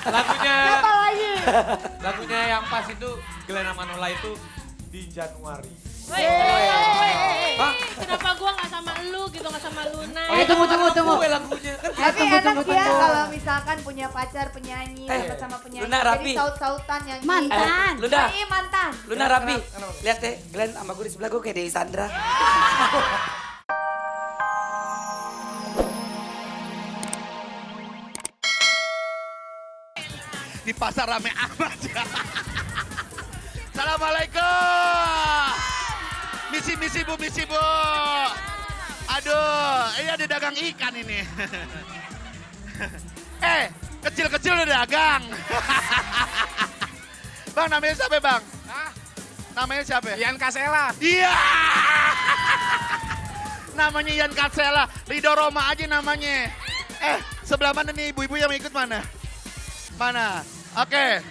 Lagunya, Siapa lagi? lagunya yang pas itu Glenn Manola itu di Januari. Woi, Hah? kenapa gua gak sama lu gitu, gak sama Luna? Tunggu. Gue lagunya kan. Tapi enak ya kalau misalkan punya pacar penyanyi, sama penyanyi. Luna, Rapi. Jadi saut-sautan yang Mantan. Luna, mantan. Luna rapi. Lihat deh, Glenn sama gue di sebelah gue kayak Dewi Sandra. Di pasar rame amat ya. Assalamualaikum. Misi bu. Aduh, ini ada dagang ikan ini. Kecil-kecil udah dagang. Bang, namanya siapa bang? Hah? Namanya siapa? Ian Kasela. Iya. Namanya Ian Katsela, Rido Roma aja namanya. Sebelah mana nih ibu-ibu yang ikut mana? Mana? Oke.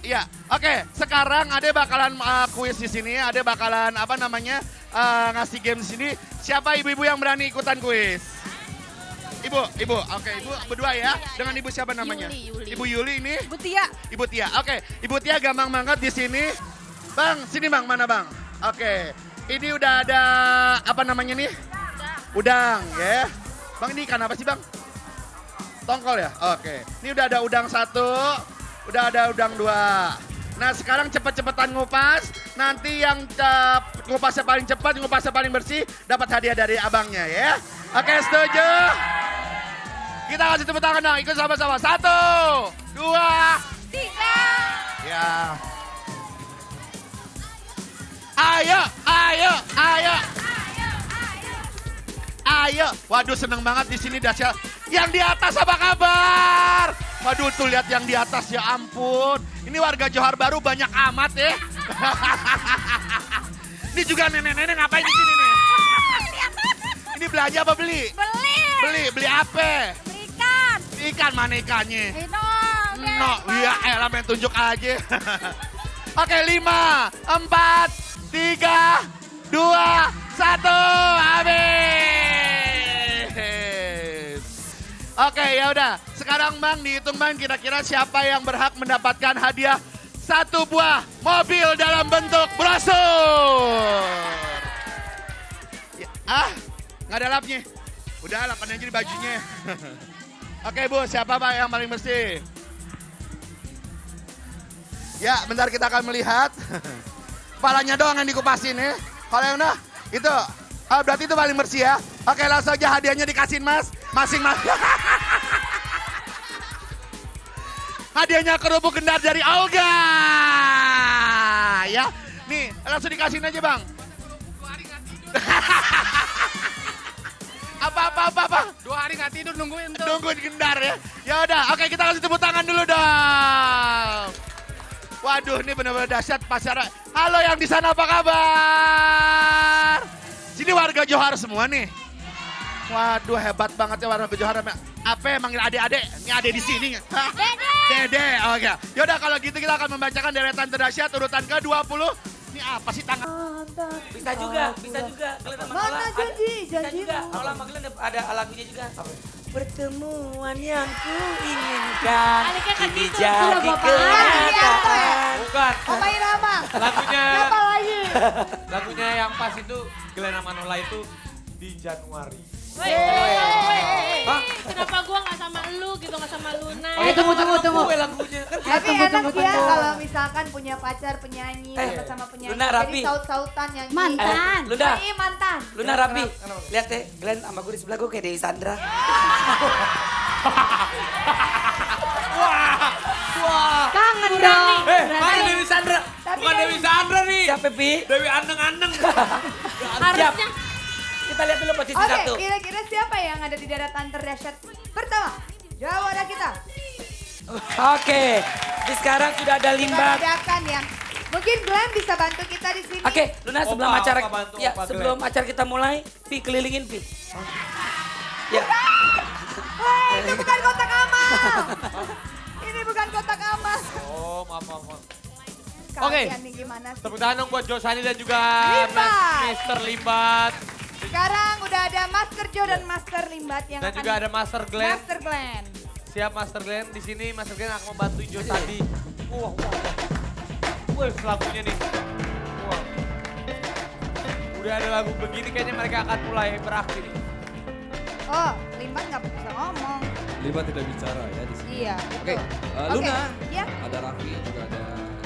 Iya, oke. Sekarang ada bakalan kuis di sini, ada bakalan apa namanya ngasih game di sini. Siapa ibu-ibu yang berani ikutan kuis? Ibu. Oke, ibu berdua ya. Dengan ibu siapa namanya? Yuli. Ibu Yuli ini. Ibu Tia. Ibu Tia. Oke, Ibu Tia gampang banget di sini. Bang, sini Bang, mana Bang? Oke. Ini udah ada apa namanya nih? Udang, ya. Bang, ini ikan apa sih, Bang? Tongkol ya? Oke. Ini udah ada udang 1, udah ada udang 2. Nah, sekarang cepet-cepetan ngupas. Nanti yang ngupasnya paling cepat, ngupasnya paling bersih, dapat hadiah dari abangnya ya. Oke, setuju? Kita kasih tepuk tangan dong, ikut sama-sama. 1, 2, 3. ya. Ayo. Waduh, seneng banget di sini dahsyat. Yang di atas apa kabar? Waduh, tuh lihat yang di atas, ya ampun. Ini warga Johar Baru banyak amat ya. Ini juga nenek-nenek ngapain di sini nih? Ini belanja apa beli? Beli apa? Ikan. Ikan, mana ikannya? Itu. No, iya elah main tunjuk aja. Oke, 5, 4, 3, 2, 1, habis. Oke, ya udah. Sekarang Bang dihitung Bang, kira-kira siapa yang berhak mendapatkan hadiah 1 buah mobil dalam bentuk brosur. Ya, nggak ada lapnya. Udah lapan aja di bajunya. Oke Bu, siapa Pak yang paling bersih? Ya, bentar kita akan melihat. Kepalanya doang yang dikupasin ya. Kalau yang udah, itu. Berarti itu paling bersih ya. Oke, langsung aja hadiahnya dikasihin Mas. Masing-masing. Hadiahnya kerupuk gendar dari Olga. Ya, nih langsung dikasihin aja Bang. 2 hari nggak tidur. Apa? 2 hari nggak tidur nungguin tuh. Nungguin gendar ya. Ya udah, oke kita kasih tepuk tangan dulu dong. Waduh, ini benar-benar dahsyat pasar. Halo yang di sana apa kabar? Sini warga Johar semua nih. Waduh, hebat banget ya warga Johar. Apa manggil adik-adik? Ini adik di sini. Dede. Oke. Yaudah kalau gitu kita akan membacakan deretan terdahsyat urutan ke-20. Ini apa sih tangan? Bisa juga. Glenn sama Mana Nola. janji? Bisa juga. Nola sama Glenn ada lagunya juga. Pertemuan yang kuinginkan Aliknya kan kini gitu. jadi Lagu apaan? kenyataan. Bukan. Apa Irama? Lagunya, Siapa lagi? lagunya yang pas itu Glenn Manola itu di Januari. Woi, Hah? kenapa gua gak sama lu gitu, gak sama Luna? Tunggu. Gue lagunya kan. Tapi enak ya kalau misalkan punya pacar penyanyi, sama penyanyi. Luna, Rapi. Jadi saut-sautan yang Mantan. Luna, mantan. Luna rapi. Lihat deh, Glenn sama gue di sebelah gue kayak Dewi Sandra. Wah. Kangen dong. Mana Dewi Sandra? Bukan Dewi Sandra nih. Siapa Pi? Dewi Aneng-Aneng. Siap. Kita lihat dulu posisi Oke, 1. kira-kira siapa yang ada di deretan terdahsyat pertama? Jawara kita. Oke, jadi sekarang sudah ada Kita limbah. bedakan ya. Mungkin Glenn bisa bantu kita di sini. Oke, Luna sebelum Opa, acara opa, bantu, ya opa, sebelum acara kita mulai, Pi kelilingin Pi. Ya. Woi, itu bukan kotak amal. Ini bukan kotak amal. Oh, maaf. Kalian nih gimana sih? Tepuk tangan dong buat Josani dan juga Limbat. Mr. Limbat. Sekarang udah ada Master Jo dan Master Limbat yang Dan akan juga ada Master Glenn. Master Glenn. Siap Master Glenn, di sini Master Glenn akan membantu Jo tadi. Wah. Wih, lagunya nih. Wah. Udah ada lagu begini kayaknya mereka akan mulai berakhir. Oh, Limbat nggak bisa ngomong. Lima tidak bicara ya di sini. Iya. Oke, betul. Luna, Ya. ada Raffi, juga ada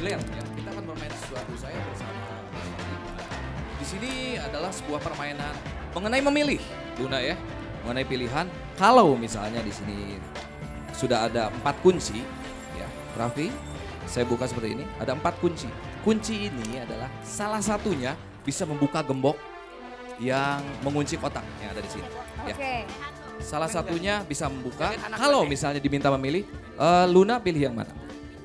Glenn ya. Kita akan bermain sesuatu saya bersama Mas Fadli. Di sini adalah sebuah permainan mengenai memilih, Luna ya. Mengenai pilihan. Kalau misalnya di sini sudah ada 4 kunci, ya, Raffi, saya buka seperti ini. Ada 4 kunci. Kunci ini adalah salah satunya bisa membuka gembok yang mengunci kotak yang ada di sini. Ya. Oke. Salah satunya bisa membuka. Jangan anak Kalau Glenn. misalnya diminta memilih, Luna pilih yang mana?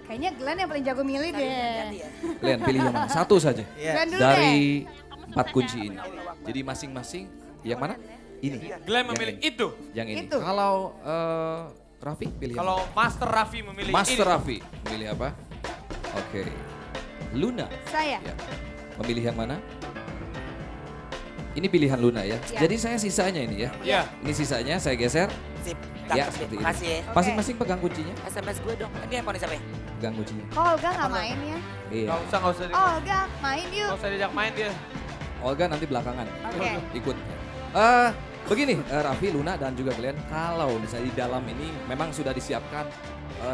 Kayaknya Glenn yang paling jago milih deh. Hati-hati ya. Glenn pilih yang mana? Satu saja. Glenn dulu deh. Dari 4 kunci ini. Jadi masing-masing yang mana? Ini. Glenn Yang memilih ini. itu. Yang ini. Itu. Kalau Raffi pilih yang Kalau Master Raffi memilih mana? Master ini. Raffi memilih apa? Oke. Luna Saya. ya. Memilih yang mana? Ini pilihan Luna ya. Ya. Jadi saya sisanya ini ya. Iya. Ini sisanya saya geser. Sip, Ya, cakep deh. seperti ini. Makasih ya. Oke. Masing-masing pegang kuncinya. SMS gue dong. Ini handphone siapa ya? Pegang kuncinya. Kok Olga nggak main ya? Iya. Gak usah. Olga, main yuk. Gak usah diajak main dia. Olga nanti belakangan. Oke. Ikut. Begini, Raffi, Luna dan juga Glenn, kalau misalnya di dalam ini memang sudah disiapkan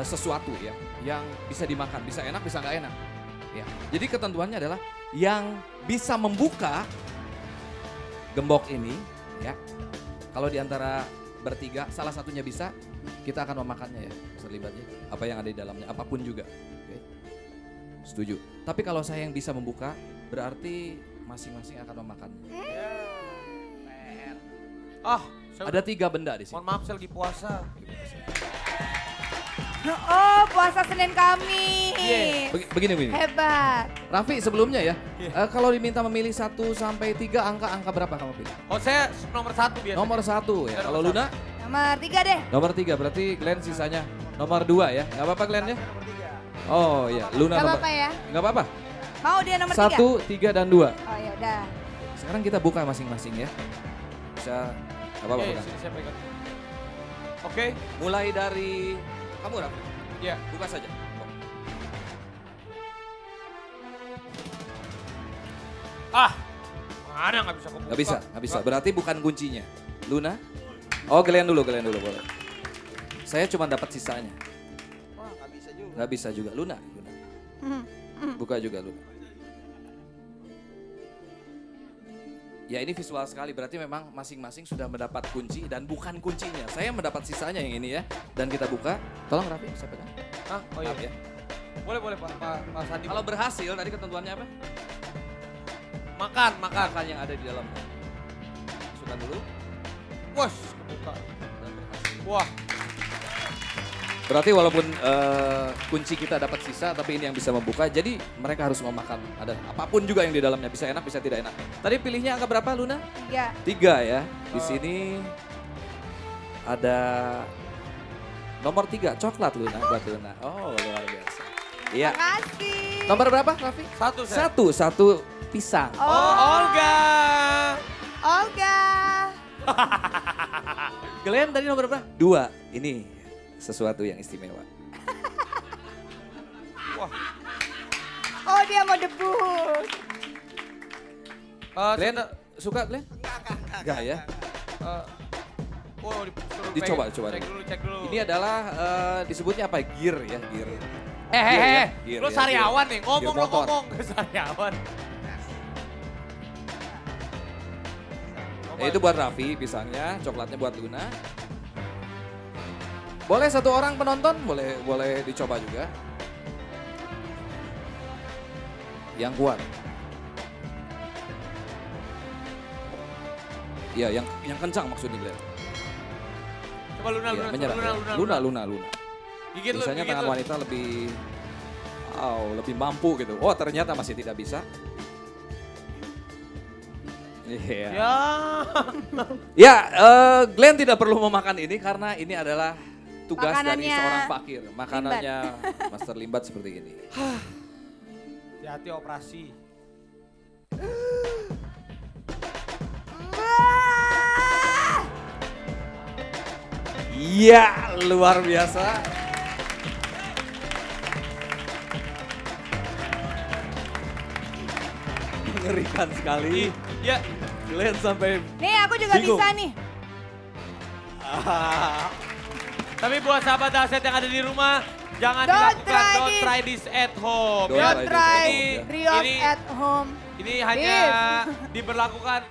sesuatu ya yang bisa dimakan, bisa enak, bisa nggak enak. Ya. Jadi ketentuannya adalah yang bisa membuka gembok ini, ya. Kalau di antara bertiga salah satunya bisa, kita akan memakannya ya, terlibatnya. Apa yang ada di dalamnya, apapun juga. Oke. Setuju. Tapi kalau saya yang bisa membuka, berarti masing-masing akan memakannya. Ah, Ada 3 benda di sini. mohon maaf saya lagi puasa. Oh, puasa Senin Kamis. Iya. Begini. Hebat. Raffi sebelumnya ya, Iya. kalau diminta memilih 1 sampai 3 angka berapa kamu pilih? Oh saya nomor 1 biasa. Nomor 1 ya. Saya Kalau nomor Luna Nomor 3 deh. nomor 3, berarti Glenn sisanya nomor 2 ya. Nggak apa-apa Glenn ya? Oh iya, Luna Gak nomor. apa-apa ya. Nggak apa-apa. Mau dia nomor 3? 1, 3 dan 2. Oh ya udah. Sekarang kita buka masing-masing ya. Bisa nggak apa-apa Iya, bukan? sini saya pegang. Oke, Mulai dari kamu Raffi, ya. buka saja. Ah, mana nggak bisa kebuka. Nggak bisa. Berarti bukan kuncinya. Luna? Oh Glenn dulu boleh. Saya cuma dapat sisanya. Wah, nggak bisa juga. Nggak bisa juga. Luna. Buka juga Luna. Ya ini visual sekali, berarti memang masing-masing sudah mendapat kunci dan bukan kuncinya. Saya mendapat sisanya yang ini ya. Dan kita buka. Tolong Raffi, saya pegang. Ah, oh iya. Maaf ya. Boleh Pak Sandi. Kalau berhasil, tadi ketentuannya apa? makan. Makan yang ada di dalamnya. Masukkan dulu. Wos, kebuka. Dan berhasil. Wah, Berarti walaupun kunci kita dapat sisa, tapi ini yang bisa membuka. Jadi mereka harus memakan. Ada apapun juga yang di dalamnya, bisa enak, bisa tidak enak. Tadi pilihnya angka berapa Luna? 3. 3 ya. Di sini ada nomor 3, coklat Luna buat Luna. Oh luar biasa. Iya. Makasih. Nomor berapa Raffi? 1 saya. Satu pisang. Oh, Olga. Olga. Glenn tadi nomor berapa? 2. Ini sesuatu yang istimewa. Oh dia mau debus. Glenn suka Glenn? Enggak ya. Dicoba. Cek dulu. Ini adalah disebutnya apa? Gear ya, gear. Gear Lu ya, sariawan gear. nih, ngomong Gear lu motor. ngomong. Sariawan. Ya, itu buat Raffi pisangnya, coklatnya buat Luna. Boleh satu orang penonton, boleh dicoba juga. Yang kuat. Iya, yang kencang maksudnya Glenn. Coba Luna, Iya, Luna, menyerah. Luna, Luna. Gigit lu, Biasanya gigit tangan lu. wanita lebih mampu gitu. Oh, ternyata masih tidak bisa. Iya. Ya. Ya, Glenn tidak perlu memakan ini karena ini adalah tugas dari Makanannya seorang fakir. Makanannya Master Limbat seperti ini. Hati-hati operasi. Ya, Luar biasa. Mengerikan sekali. Ya, Glenn sampai Nih aku juga Bingung. bisa nih. tapi buat sahabat Daset yang ada di rumah, jangan Don't dilakukan. try Don't this. try this at home. Don't Ya, Don't try Ini- Rios ini- at home. Ini hanya diberlakukan